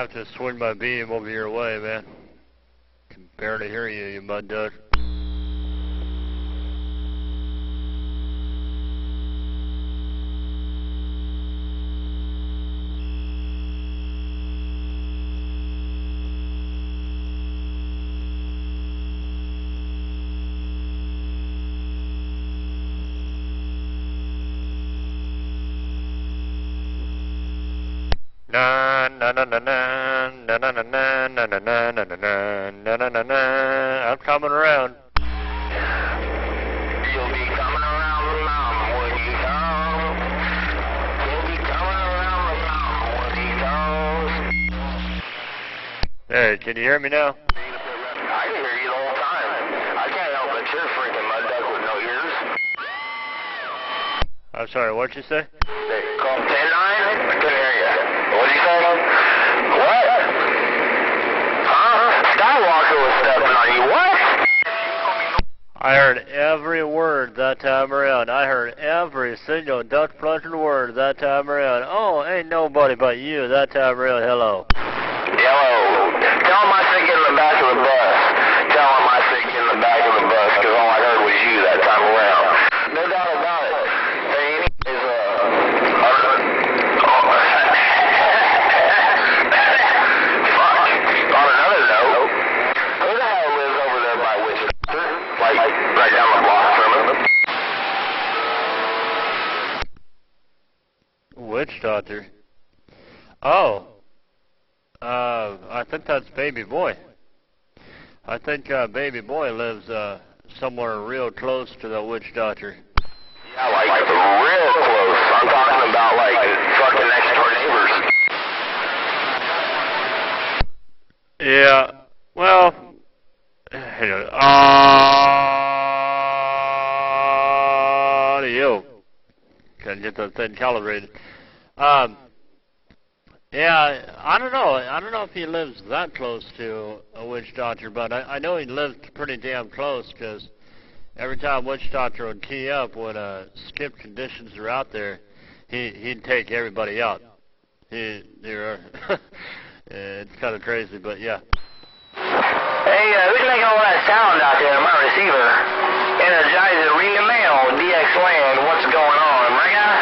have to swing my beam over your way, man. Can barely hear you, you mud duck. Na na na na na na na na na na na na na na na na na. I'm coming around. You'll be coming around the mountain when you come. You'll be coming around the mountain when he comes. Hey, can you hear me now? I can hear you the whole time. I can't help but you're freaking mud duck with no ears. I'm sorry, what'd you say? They call 10-9? I couldn't hear you. What'd you say? What? Huh? Skywalker was stepping on you. What? I heard every word that time around. I heard every single duck plunging word that time around. Oh, ain't nobody but you that time around. Hello. Yellow. Tell him I said get in the back of the bus. Tell him I said get in the back of the bus, because all I heard was you that time around. No doubt about it. Hey, is fuck. On another note, who the hell lives over there by Wichita? Like, right down the block from it? Witch doctor. Oh. I think that's Baby Boy. I think Baby Boy lives somewhere real close to the witch doctor. Yeah, like real close. I'm talking about like fucking next door neighbors. Yeah. Well. Audio. Gotta get that thing calibrated. Yeah, I don't know. I don't know if he lives that close to a witch doctor, but I know he lived pretty damn close, because every time witch doctor would key up when skip conditions are out there, he'd take everybody out. It's kind of crazy, but yeah. Hey, who's making all that sound out there on my receiver? Energizer, ring the mail, DX Land, what's going on, right guy?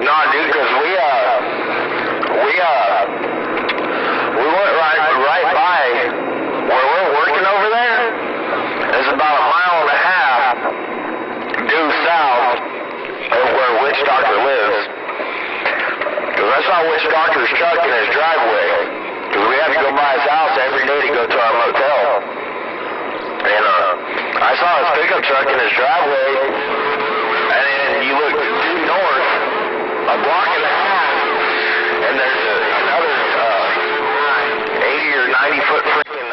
Nah, dude, because we went right by where we're working over there. It's about 1.5 miles due south of where Witch Doctor lives. Because I saw Witch Doctor's truck in his driveway. Because we have to go by his house every day to go to our motel. And I saw his pickup truck in his driveway. And then you look due north, a block and a half, and there's another 80 or 90 foot freaking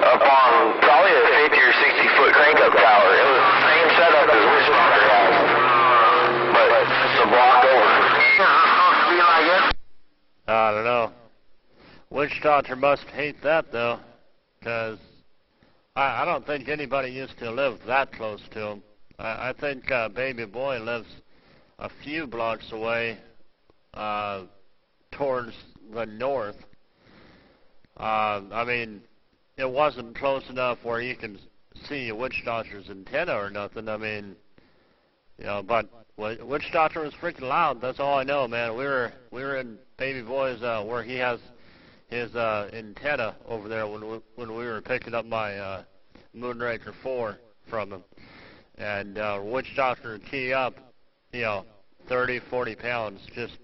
up on probably a 50 or 60 foot crank up tower. It was the same setup as Witch Doctor has, but it's a block over. I don't know. Witch doctor must hate that, though, because I don't think anybody used to live that close to him. I think Baby Boy lives a few blocks away towards the north. I mean, it wasn't close enough where you can see a witch doctor's antenna or nothing. I mean, you know, but witch doctor was freaking loud. That's all I know, man. We were in Baby Boy's where he has his antenna over there when we were picking up my Moonraker 4 from him, and witch doctor would key up, you know, 30, 40 pounds, just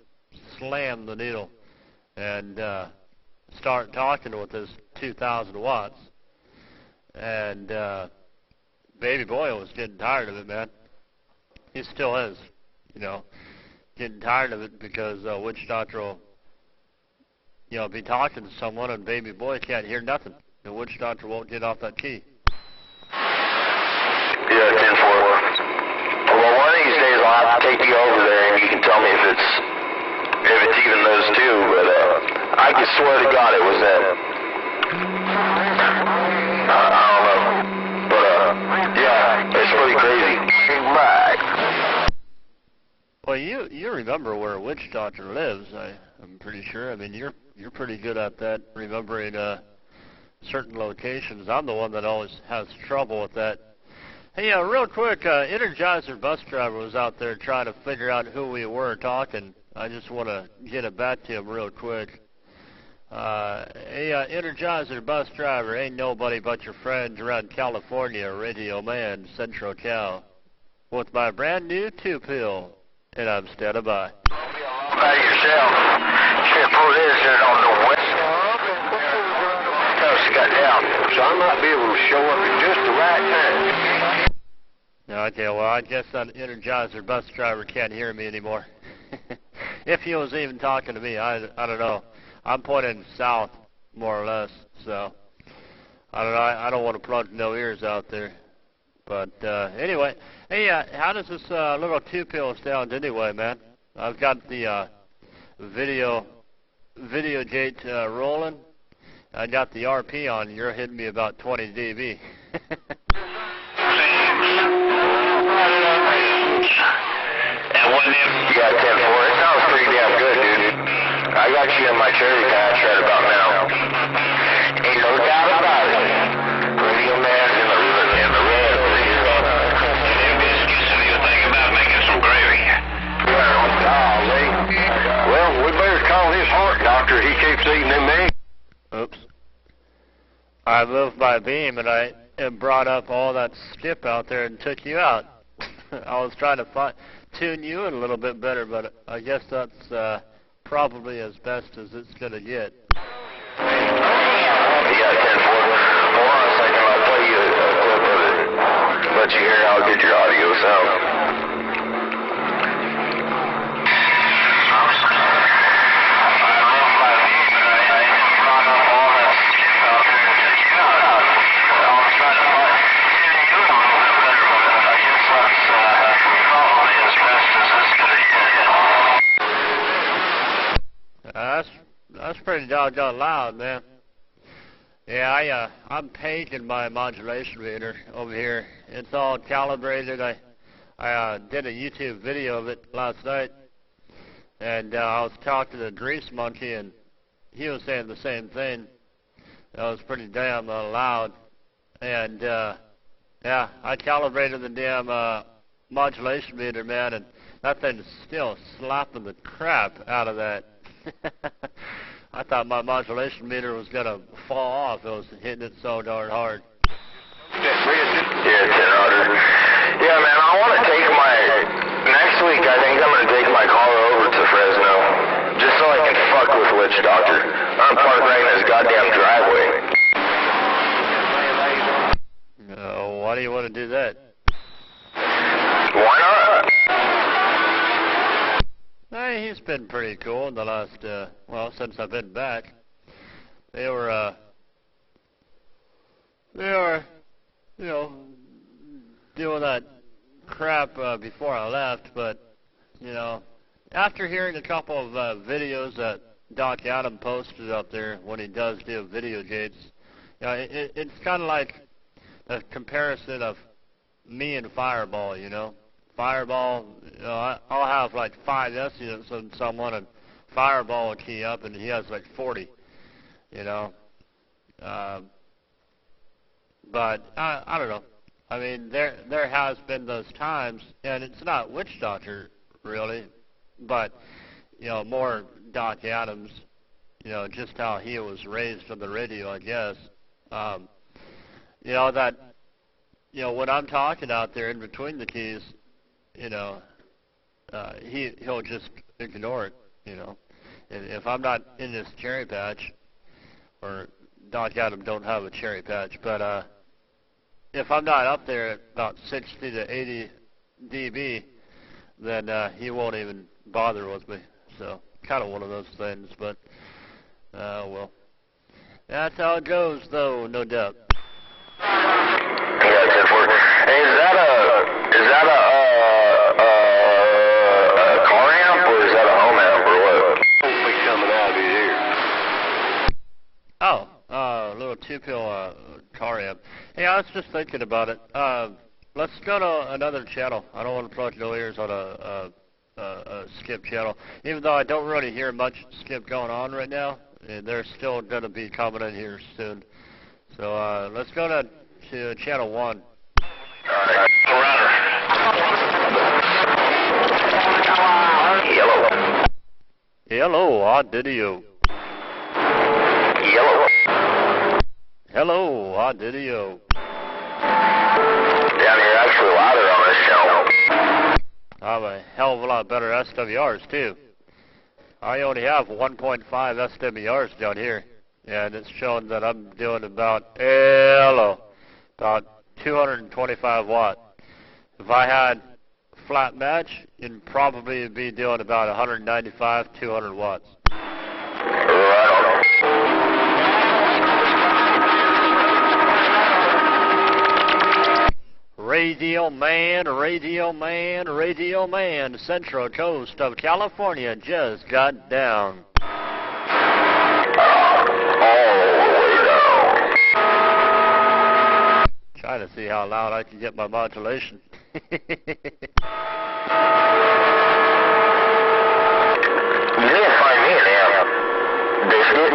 slam the needle, and start talking with his 2,000 watts. And Baby Boy was getting tired of it, man. He still is, you know, getting tired of it, because witch doctor will, you know, be talking to someone and Baby Boy can't hear nothing. The witch doctor won't get off that key. Yeah, 10-4. Well, one of these days I'll have to take you over there and you can tell me if it's even those two, but I can swear to God it was them. I don't know. But yeah, it's pretty crazy. Back. Well, you remember where Witch Doctor lives, I'm pretty sure. I mean, you're pretty good at that, remembering certain locations. I'm the one that always has trouble with that. Hey, real quick, Energizer bus driver was out there trying to figure out who we were talking. I just want to get it back to him real quick. Hey, Energizer bus driver, ain't nobody but your friends around California, Radio Man, Central Cal, with my brand new 2-pill, and I'm standing by. By yourself. Should pull this in on the west. Got down, so I might be able to show up at just the right time. Okay, well, I guess that Energizer bus driver can't hear me anymore. If he was even talking to me, I don't know. I'm pointing south, more or less, so I don't know. I don't want to plug no ears out there. But anyway, hey, how does this little 2-pill sound anyway, man? I've got the video gate rolling. I got the RP on. You're hitting me about 20 dB. And what if you got 10-4? It sounds pretty damn good, dude. I got you in my cherry patch right about now. Ain't no doubt about it. Radio Man's in the red over here. Them biscuits, if you think about making some gravy. Golly. Well, we better call his heart doctor. He keeps eating them eggs. Oops. I moved my beam and I brought up all that skip out there and took you out. I was trying to tune you in a little bit better, but I guess that's probably as best as it's going to get. Yeah, 10-4. Hold on a second. I'll play you a clip of it. Let you hear how good your audio sounds. That's pretty doggone loud, man. Yeah, I'm paging my modulation meter over here. It's all calibrated. I did a YouTube video of it last night, and I was talking to Grease Monkey, and he was saying the same thing. That was pretty damn loud. And yeah, I calibrated the damn modulation meter, man, and that thing's still slapping the crap out of that. I thought my modulation meter was going to fall off. It was hitting it so darn hard. Yeah, 10 order. Yeah, man, I want to take next week I think I'm going to take my car over to Fresno, just so I can fuck with Witch Doctor. I'm parked right in his goddamn driveway. Why do you want to do that? Why not? Hey, he's been pretty cool in the last, since I've been back. They were, doing that crap before I left, but, after hearing a couple of videos that Doc Adam posted up there when he does do video gates, it's kind of like a comparison of me and Fireball, Fireball, I'll have like 5 SEs on someone, and Fireball will key up, and he has like 40, But I don't know. I mean, there has been those times, and it's not Witch Doctor really, but more Doc Adams, just how he was raised on the radio, I guess. When I'm talking out there in between the keys, he'll just ignore it, And if I'm not in this cherry patch, or Doc Adam don't have a cherry patch, but if I'm not up there at about 60 to 80 dB, then he won't even bother with me. So kind of one of those things, but well, that's how it goes, though, no doubt. Yeah, 10-4. Hey, is that a car amp, or is that a home amp, or what? Hopefully coming out of his ear. Oh, little 2-pill car amp. Hey, I was just thinking about it. Let's go to another channel. I don't want to plug no ears on a skip channel, even though I don't really hear much skip going on right now. and they're still going to be coming in here soon. So let's go to channel 1. Alright, Yellow. Hello, odd video. Yellow. Hello, odd video. Down here, actually louder on this channel. I have a hell of a lot better SWRs too. I only have 1.5 SWRs down here, and it's showing that I'm doing about 225 watt. If I had flat match, you'd probably be doing about 195, 200 watts. Right on. Radio man, radio man, radio man, Central Coast of California just got down. All the way down. Trying to see how loud I can get my modulation. You didn't find me an amp. Biscuit?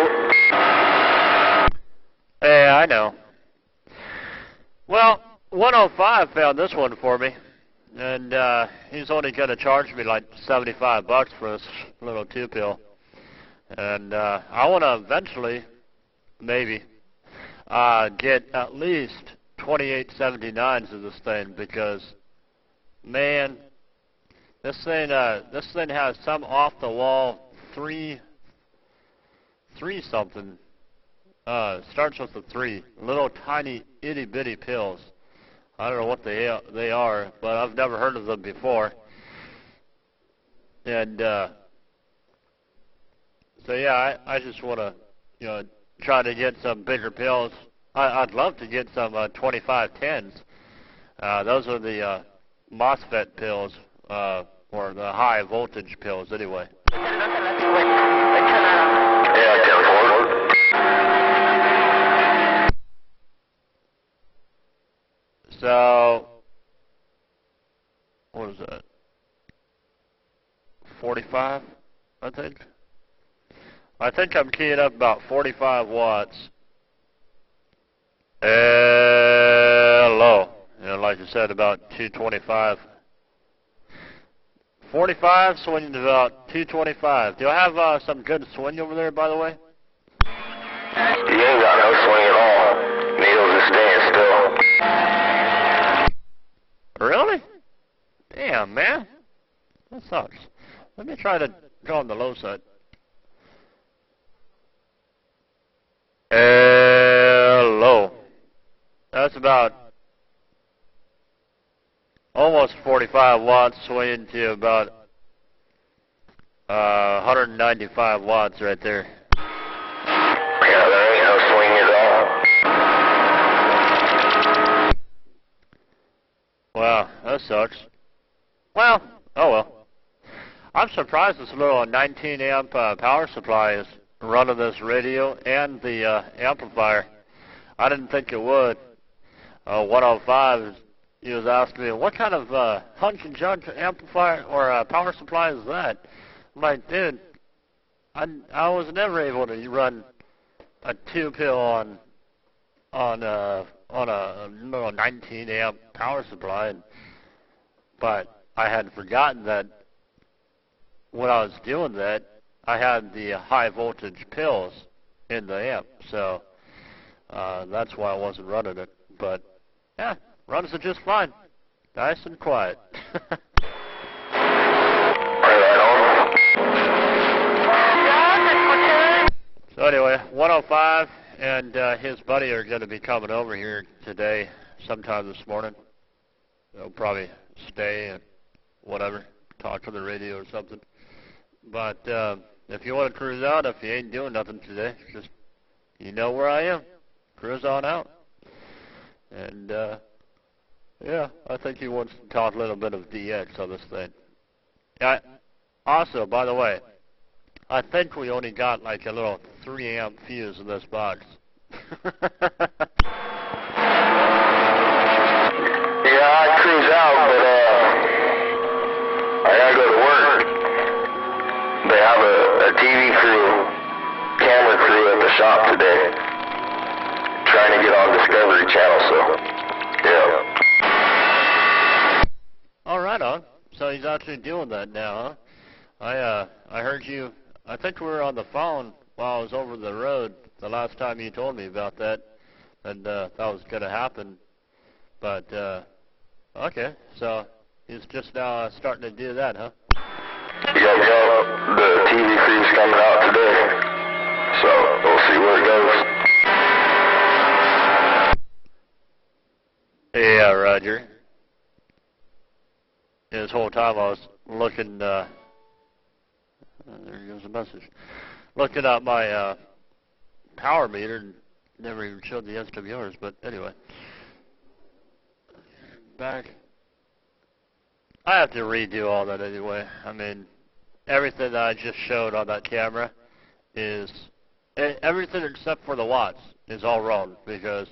Yeah, I know. Well, 105 found this one for me, and he's only going to charge me like $75 for this little 2-pill. And I want to eventually, maybe, get at least 2879s of this thing, because, man, this thing has some off the wall three something. Starts with a 3, little tiny itty bitty pills. I don't know what they are, but I've never heard of them before. And so yeah, I just want to try to get some bigger pills. I'd love to get some 2510s. Those are the MOSFET pills, or the high voltage pills anyway. Yeah, 10-4. So, what is that? 45, I think. I think I'm keying up about 45 watts. Low. Like I said, about 225. 45, swinging to about 225. Do I have some good swing over there, by the way? You ain't got no swing at all. Needles are staying still. Really? Damn, man. That sucks. Let me try to go on the low side. Low. That's about almost 45 watts, swinging to about 195 watts right there. Yeah, there ain't no swing at all. Wow, that sucks. Well, oh well. I'm surprised this little 19 amp power supply is running this radio and the amplifier. I didn't think it would. 105, he was asking me, what kind of hunch and judge amplifier or power supply is that? I'm like, dude, I was never able to run a 2-pill on a little 19 amp power supply, but I had forgotten that when I was doing that, I had the high voltage pills in the amp, so that's why I wasn't running it. But yeah, runs it just fine, nice and quiet. So anyway, 105 and his buddy are going to be coming over here today, sometime this morning. They'll probably stay and whatever, talk to the radio or something. But if you want to cruise out, if you ain't doing nothing today, just, you know where I am. Cruise on out. And yeah, I think he wants to talk a little bit of DX on this thing. Also, by the way, I think we only got like a little 3 amp fuse in this box. Yeah, I cruise out, but I gotta go to work. They have a TV crew, camera crew shop today, trying to get on Discovery Channel, so, yeah. All right, on. So he's actually doing that now, huh? I heard you, I think we were on the phone while I was over the road the last time you told me about that, and that was going to happen. But, okay, so he's just now starting to do that, huh? Yeah, the TV crew's coming out today, so we'll see where it goes. Yeah, Roger. Yeah, this whole time I was looking, there goes a message, looking at my power meter and never even showed the SWRs, but anyway. Back. I have to redo all that anyway. I mean, everything that I just showed on that camera is, everything except for the watts is all wrong, because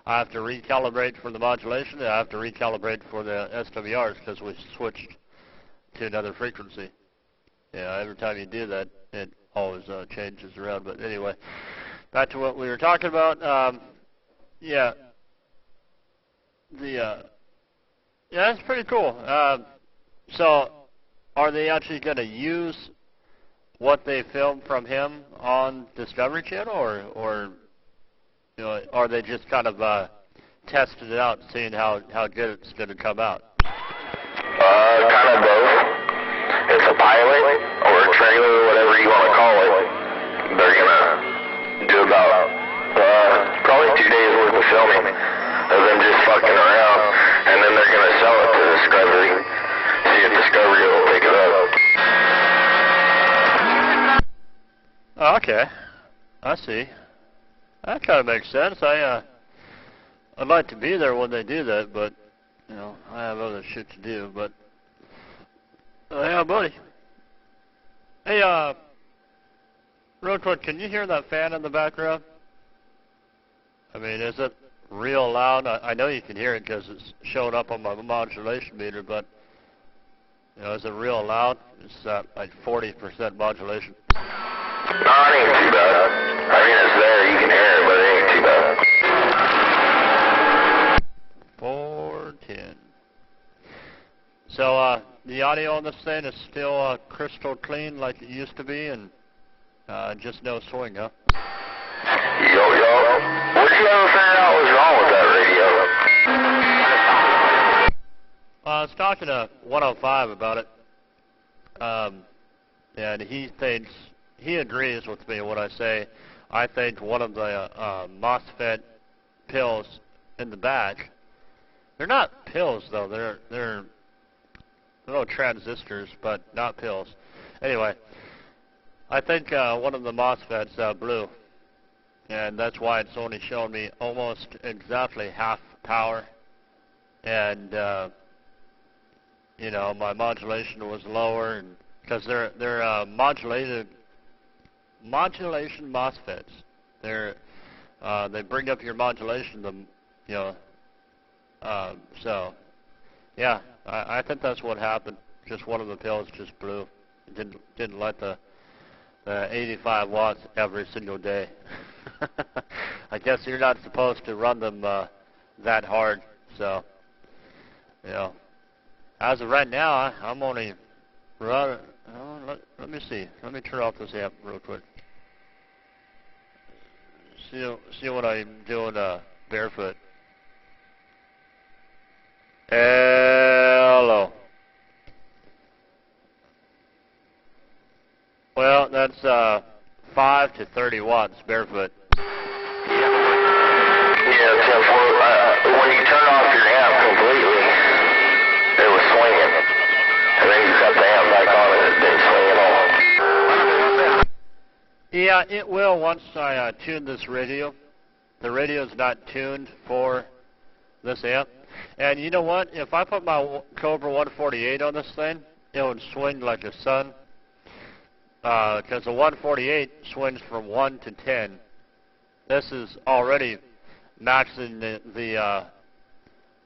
I have to recalibrate for the modulation and I have to recalibrate for the SWRs because we switched to another frequency. Yeah, every time you do that, it always changes around. But anyway, back to what we were talking about. Yeah, that's pretty cool. So, are they actually going to use what they filmed from him on Discovery Channel, or you know, are they just kind of testing it out and seeing how good it's going to come out? Kind of both. It's a pilot or a trailer, whatever you want to call it. They're gonna do about probably 2 days worth of filming of them just fucking around, and then they're gonna sell it to Discovery. See if Discovery will pick it up. Oh, okay, I see. That kind of makes sense. I'd like to be there when they do that, but you know, I have other shit to do. But yeah, buddy. Hey, real quick, can you hear that fan in the background? I mean, is it real loud? I know you can hear it because it's showing up on my modulation meter, but you know, is it real loud? It's like 40% modulation. No, it ain't too bad. I mean, it's there, you can hear it, but it ain't too bad. 410. So, the audio on this thing is still crystal clean like it used to be, and just no swing, huh? Yo, what did you ever figure out was wrong with that radio? I was talking to 105 about it, and he agrees with me when I say I think one of the MOSFET pills in the back, they're not pills though, they're little transistors, but not pills. Anyway, I think one of the MOSFETs blew, and that's why it's only showing me almost exactly half power, and you know, my modulation was lower, and because they're modulation MOSFETs. They bring up your modulation, you know. So yeah, I think that's what happened. Just one of the pills just blew. It didn't let the 85 watts every single day. I guess you're not supposed to run them that hard. So, you know, as of right now, I'm only running. Let me see. Let me turn off this amp real quick. See what I'm doing barefoot. Hello. Well, that's 5 to 30 watts barefoot. Yeah, except for when you turn off your amp completely, it was swinging. And then you cut the amp back on and it didn't swing at all. Yeah, it will once I tune this radio. The radio is not tuned for this amp. And you know what? If I put my Cobra 148 on this thing, it would swing like a sun. Because the 148 swings from 1 to 10. This is already maxing the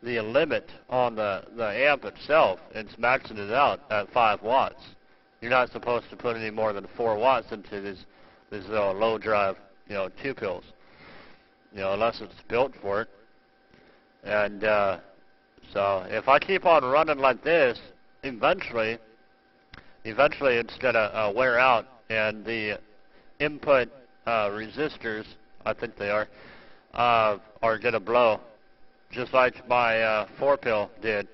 limit on the amp itself. It's maxing it out at 5 watts. You're not supposed to put any more than 4 watts into this low drive 2 pills, unless it's built for it. And so if I keep on running like this, eventually it's gonna wear out, and the input resistors, I think they are gonna blow, just like my 4-pill did.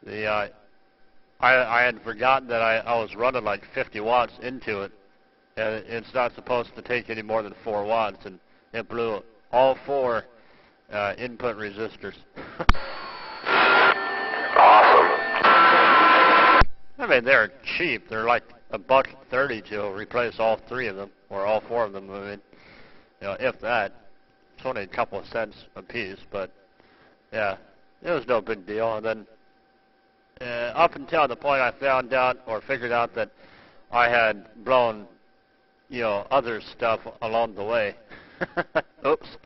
I had forgotten that I was running like 50 watts into it, and it's not supposed to take any more than 4 watts, and it blew all 4 input resistors. Awesome. I mean, they're cheap. They're like $1.30 to replace all 3 of them, or all 4 of them. I mean, if that. It's only a couple of cents a piece, but yeah, it was no big deal. And then up until the point I found out or figured out that I had blown, other stuff along the way. Oops.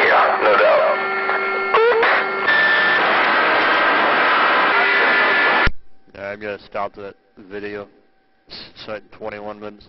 Yeah, no doubt. I'm gonna stop the video. It's like 21 minutes.